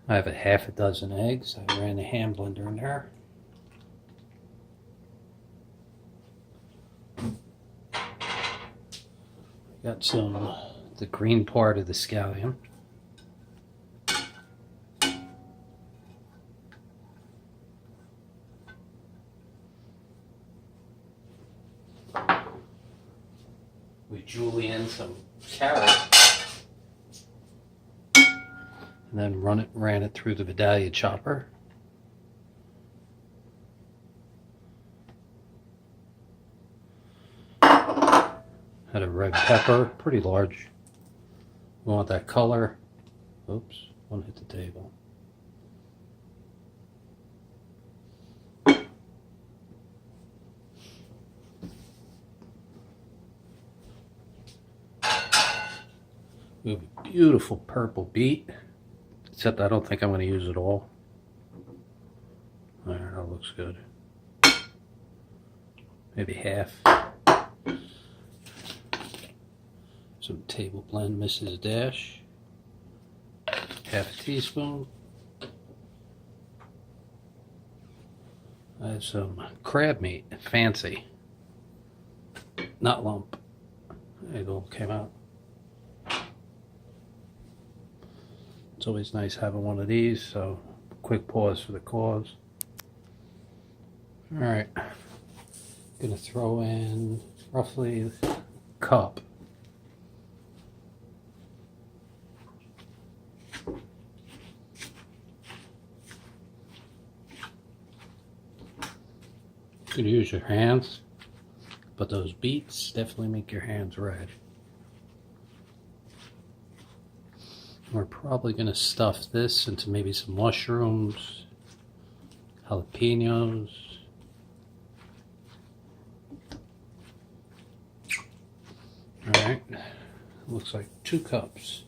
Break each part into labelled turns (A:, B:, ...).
A: I have a half a dozen eggs. I ran the hand blender in there. Got some, the green part of the scallion. We julienne some carrot. And then ran it through the Vidalia chopper. Had a red pepper, pretty large. We want that color. Oops, one hit the table. We have a beautiful purple beet. Except I don't think I'm going to use it all. There, that looks good. Maybe half. Some table blend Mrs. Dash. Half a teaspoon. I have some crab meat, fancy. Not lump. It all came out. It's always nice having one of these, so quick pause for the cause. Alright, gonna throw in roughly a cup. You could use your hands, but those beets definitely make your hands red. We're probably going to stuff this into maybe some mushrooms, jalapenos. Alright, looks like 2 cups.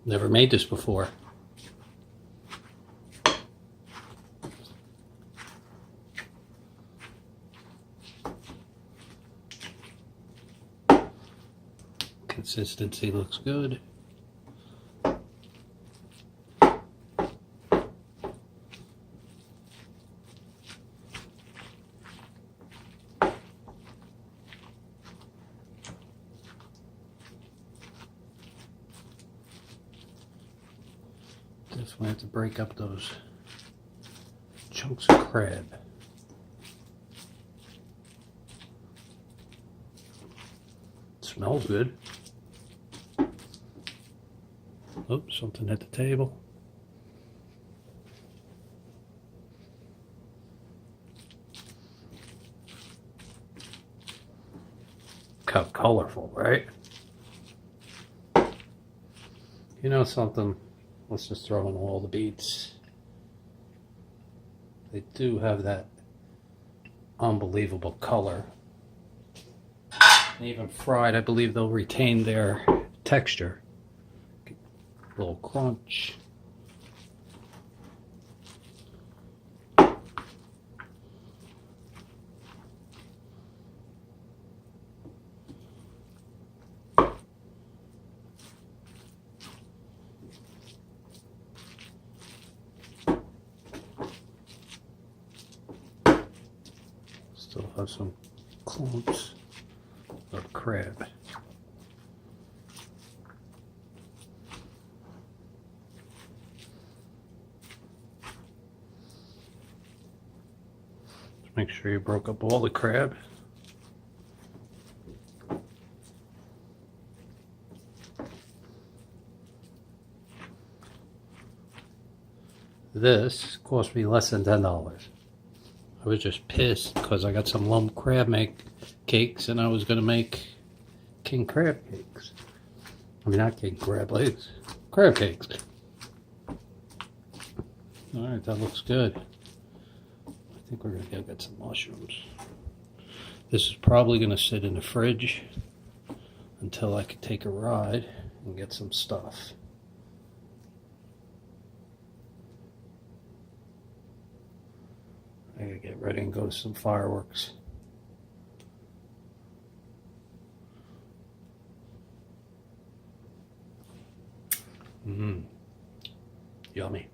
A: Never made this before. Consistency looks good. Definitely have to break up those chunks of crab. Smells good. Oops, something at the table. How colorful, right? You know something? Let's just throw in all the beets. They do have that unbelievable color. And even fried, I believe they'll retain their texture. A little crunch. Still have some clumps of crab. Make sure you broke up all the crab. This cost me less than $10. I was just pissed because I got some lump crab cakes and I was going to make king crab cakes. I mean, not king crab legs, crab cakes. Alright, that looks good. I think we're going to go get some mushrooms. This is probably going to sit in the fridge until I can take a ride and get some stuff. I gotta get ready and go to some fireworks. Mmm. Yummy.